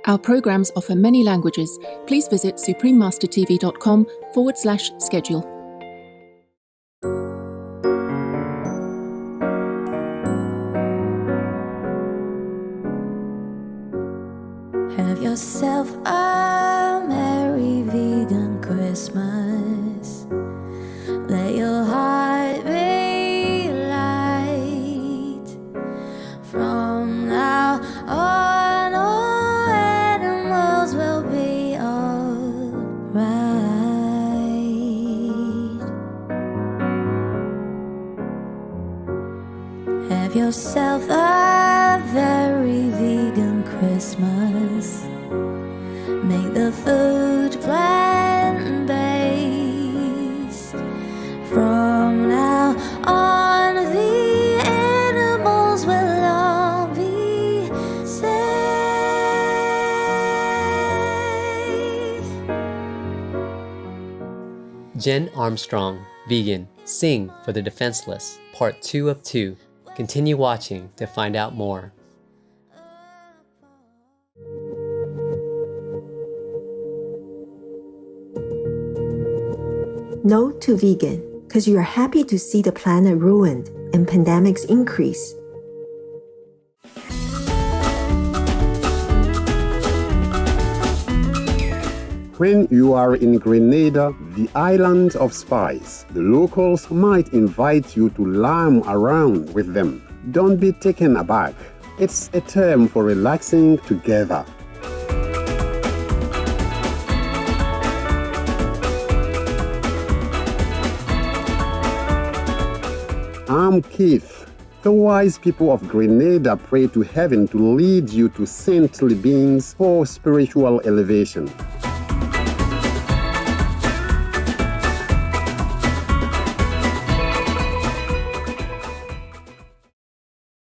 Our programs offer many languages. Please visit suprememastertv.com/schedule. Have yourself a merry vegan Christmas. Let your heart be light. From now on, all animals will be alright. Have yourself a very vegan Christmas. Make the food plant-based. From now on, the animals will all be safe. Jen Armstrong, vegan, Sing for the Defenseless, Part 2 of 2. Continue watching to find out more. No to vegan, because you are happy to see the planet ruined and pandemics increase. When you are in Grenada, the island of spice, the locals might invite you to lamb around with them. Don't be taken aback. It's a term for relaxing together. I'm Keith. The wise people of Grenada pray to heaven to lead you to saintly beings for spiritual elevation.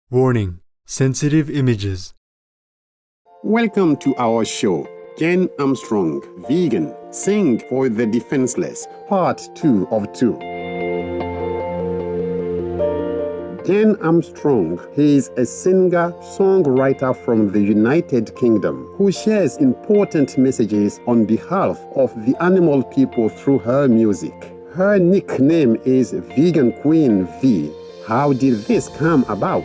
Warning: sensitive images. Welcome to our show. Jen Armstrong, vegan, Sing for the Defenseless, Part 2 of 2. Jen Armstrong is a singer-songwriter from the United Kingdom who shares important messages on behalf of the animal people through her music. Her nickname is Vegan Queen V. How did this come about?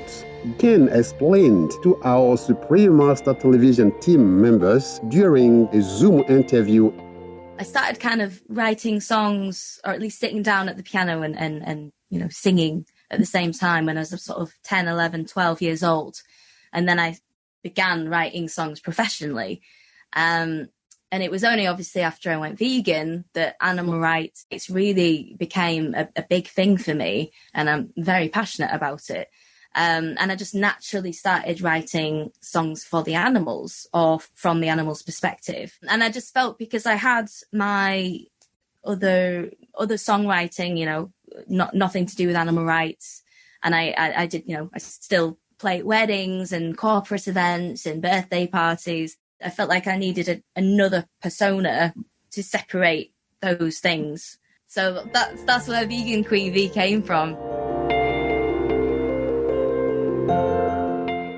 Jen explained to our Supreme Master Television team members during a Zoom interview. I started kind of writing songs, or at least sitting down at the piano and singing at the same time when I was sort of 10, 11, 12 years old. And then I began writing songs professionally. And it was only obviously after I went vegan that animal rights really became a big thing for me. And I'm very passionate about it. And I just naturally started writing songs for the animals, or from the animals' perspective. And I just felt, because I had my other songwriting, nothing to do with animal rights. And I did, I still play at weddings and corporate events and birthday parties. I felt like I needed another persona to separate those things. So that's where Vegan Queen V came from.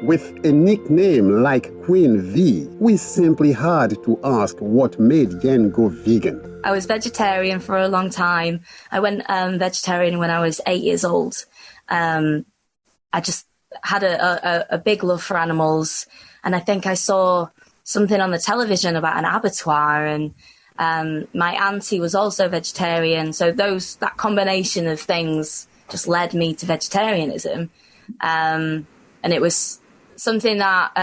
With a nickname like Queen V, we simply had to ask what made Jen go vegan. I was vegetarian for a long time. I went vegetarian when I was 8 years old. I just had a big love for animals. And I think I saw something on the television about an abattoir, and my auntie was also vegetarian. So that combination of things just led me to vegetarianism. And it was something that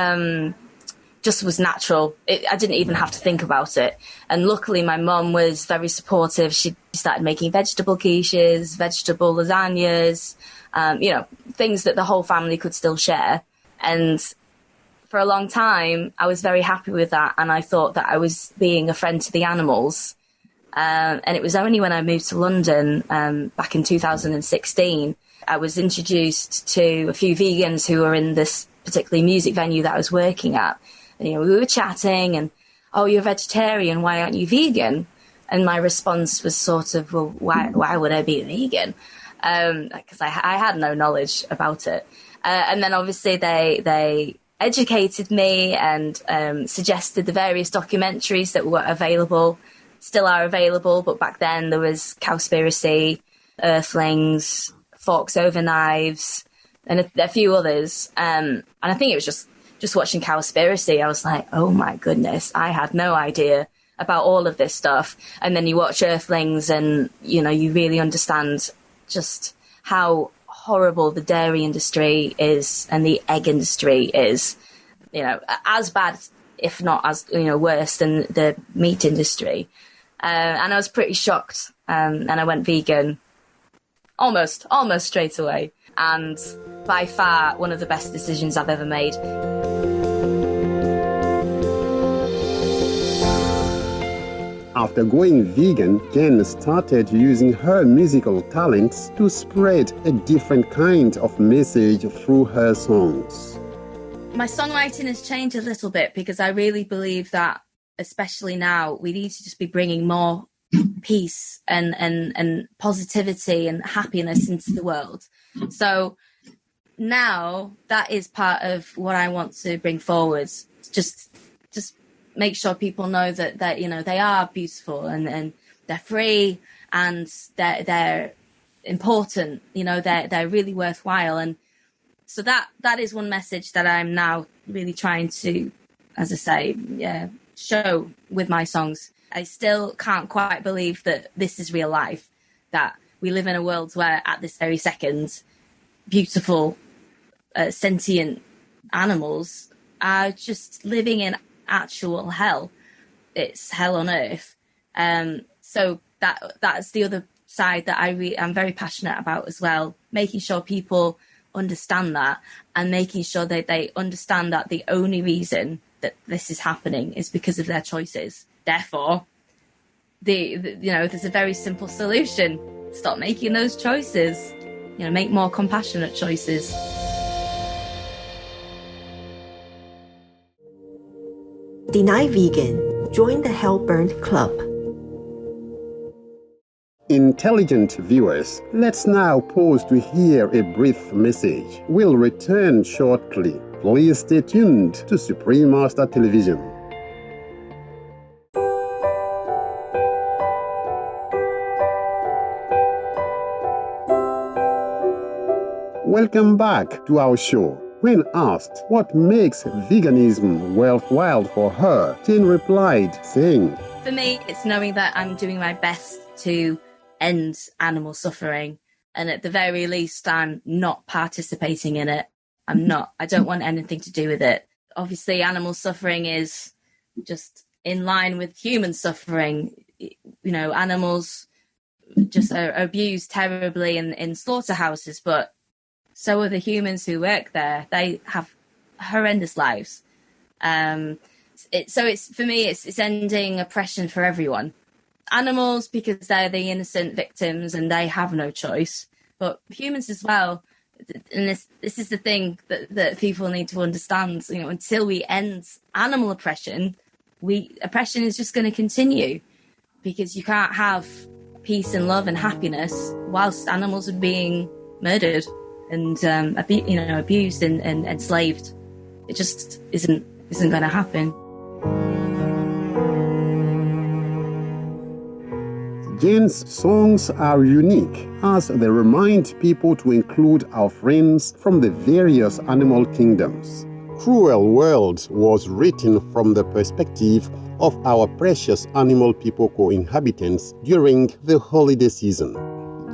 just was natural. I didn't even have to think about it. And luckily, my mum was very supportive. She started making vegetable quiches, vegetable lasagnas, things that the whole family could still share. And for a long time, I was very happy with that. And I thought that I was being a friend to the animals. And it was only when I moved to London back in 2016, I was introduced to a few vegans who were in this particularly music venue that I was working at. And, we were chatting and, "Oh, you're vegetarian, why aren't you vegan?" And my response was sort of, "Well, why would I be vegan?" Because I had no knowledge about it. And then obviously they educated me and suggested the various documentaries that were available, still are available, but back then there was Cowspiracy, Earthlings, Forks Over Knives, and a few others. And I think it was just watching Cowspiracy, I was like, oh my goodness, I had no idea about all of this stuff. And then you watch Earthlings and, you know, you really understand just how horrible the dairy industry is and the egg industry is, you know, as bad, if not as, you know, worse than the meat industry. And I was pretty shocked. And I went vegan almost straight away. And by far one of the best decisions I've ever made. After going vegan, Jen started using her musical talents to spread a different kind of message through her songs. My songwriting has changed a little bit because I really believe that, especially now, we need to just be bringing more peace and positivity and happiness into the world. So now that is part of what I want to bring forward. Just make sure people know that you know, they are beautiful and they're free and they're important, you know, they're really worthwhile. And so that is one message that I'm now really trying to, as I say, show with my songs. I still can't quite believe that this is real life, that we live in a world where at this very second, beautiful, sentient animals are just living in actual hell. It's hell on earth. So that's the other side that I'm very passionate about as well, making sure people understand that and making sure that they understand that the only reason that this is happening is because of their choices. Therefore, you know, there's a very simple solution. Stop making those choices. You know, make more compassionate choices. Deny Vegan. Join the Hellburnt Club. Intelligent viewers, let's now pause to hear a brief message. We'll return shortly. Please stay tuned to Supreme Master Television. Welcome back to our show. When asked what makes veganism worthwhile for her, Jane replied, saying, For me, it's knowing that I'm doing my best to end animal suffering. And at the very least, I'm not participating in it. I don't want anything to do with it. Obviously, animal suffering is just in line with human suffering. You know, animals just are abused terribly in slaughterhouses, but so are the humans who work there. They have horrendous lives. So it's, for me, it's ending oppression for everyone. Animals, because they're the innocent victims and they have no choice, but humans as well. And this is the thing that people need to understand. You know, until we end animal oppression, oppression is just going to continue, because you can't have peace and love and happiness whilst animals are being murdered and abused and enslaved. It just isn't going to happen. Jane's songs are unique as they remind people to include our friends from the various animal kingdoms. Cruel World was written from the perspective of our precious animal people co-inhabitants during the holiday season.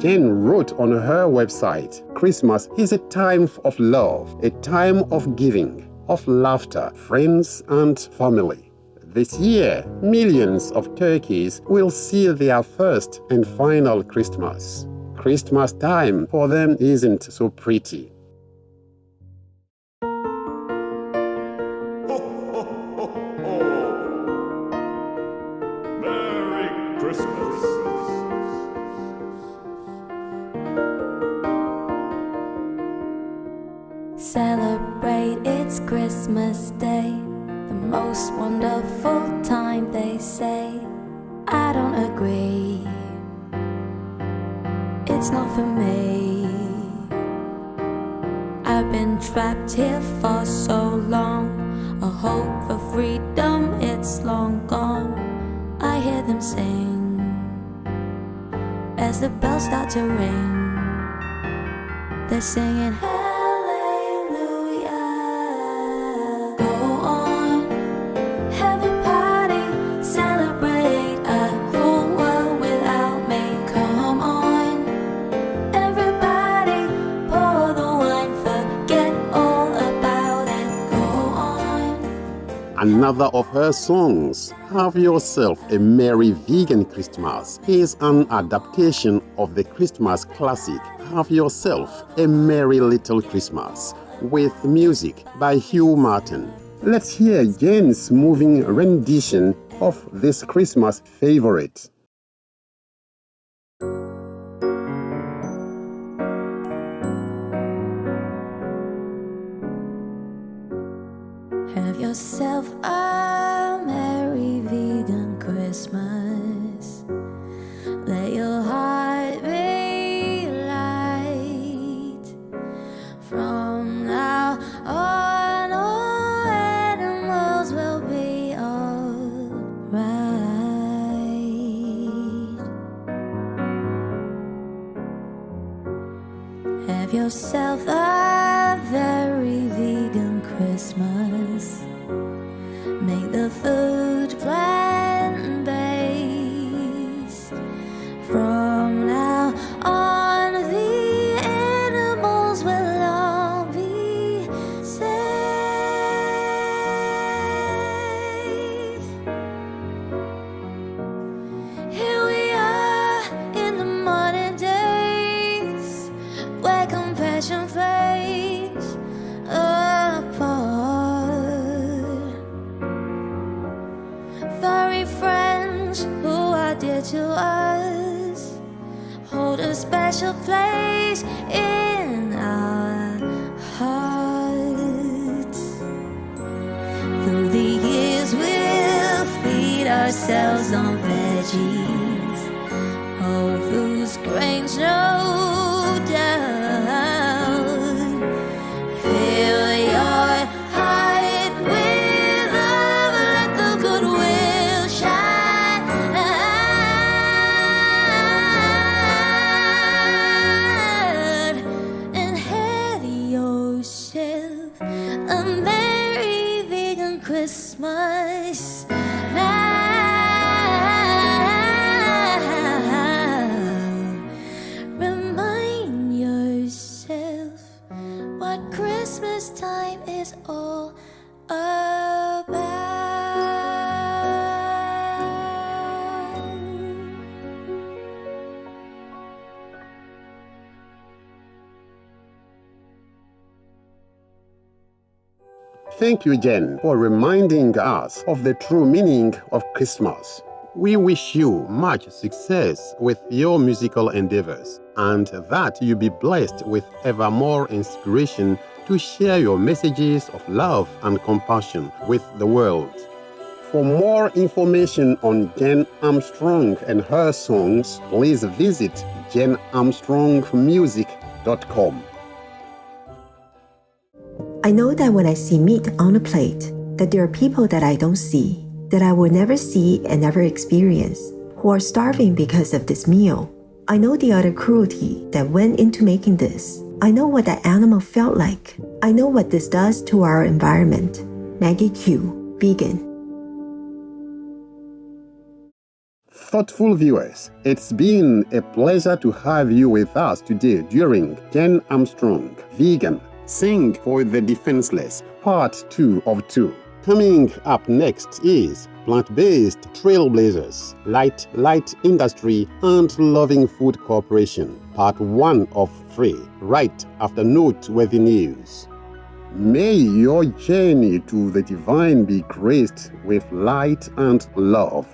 Jane wrote on her website, Christmas is a time of love, a time of giving, of laughter, friends and family. This year, millions of turkeys will see their first and final Christmas. Christmas time for them isn't so pretty. Merry Christmas. Celebrate, it's Christmas Day, the most wonderful time, they say. I don't agree, it's not for me. I I've been trapped here for so long. A hope for freedom, it's long gone. I hear them sing as the bells start to ring. They're singing hallelujah. Go on, have a party, celebrate a cruel world without me. Come on, everybody, pour the wine, forget all about it. Go on. Another of her songs, Have Yourself a Merry Vegan Christmas, is an adaptation of the Christmas classic Have Yourself a Merry Little Christmas, with music by Hugh Martin. Let's hear Jen's moving rendition of this Christmas favorite. Have yourself a merry vegan Christmas. Let your heart be light. From now on, all animals will be alright. Have yourself a very vegan Christmas. Make the food plant-based. From now on, the animals will all be safe. Here we are in the modern days, where compassion fades apart. Furry friends who are dear to us hold a special place in our hearts. Through the years we'll feed ourselves on veggies, whole foods, grains, no doubt. Fill your heart with love, let the goodwill shine. And have yourself a merry vegan Christmas now. Remind yourself what Christmas time is all about. Thank you, Jen, for reminding us of the true meaning of Christmas. We wish you much success with your musical endeavors, and that you be blessed with ever more inspiration to share your messages of love and compassion with the world. For more information on Jen Armstrong and her songs, please visit jenarmstrongmusic.com. I know that when I see meat on a plate, that there are people that I don't see, that I will never see and never experience, who are starving because of this meal. I know the utter cruelty that went into making this. I know what that animal felt like. I know what this does to our environment. Maggie Q, vegan. Thoughtful viewers, it's been a pleasure to have you with us today during Jen Armstrong, Vegan, Sing for the Defenseless, Part 2 of 2. Coming up next is Plant-Based Trailblazers, Light Industry and Loving Food Corporation, Part 1 of 3, right after noteworthy news. May your journey to the divine be graced with light and love.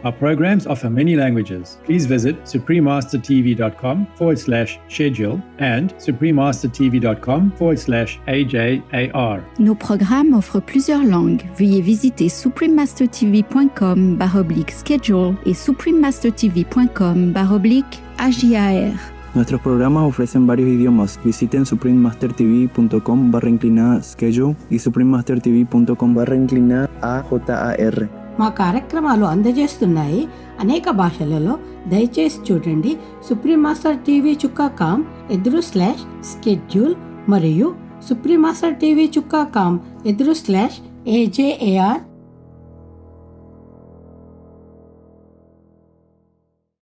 Our programs offer many languages. Please visit suprememastertv.com/schedule and suprememastertv.com/AJAR. Nos programmes offrent plusieurs langues. Veuillez visiter suprememastertv.com/schedule et suprememastertv.com/AJAR. Nuestros programas ofrecen varios idiomas. Visiten suprememastertv.com/schedule y suprememastertv.com/AJAR. మా కార్యక్రమాలు అందజేస్తున్నాయి అనేక భాషలలో. దయచేసి చూడండి suprememastertv.com/schedule మరియు suprememastertv.com/AJAR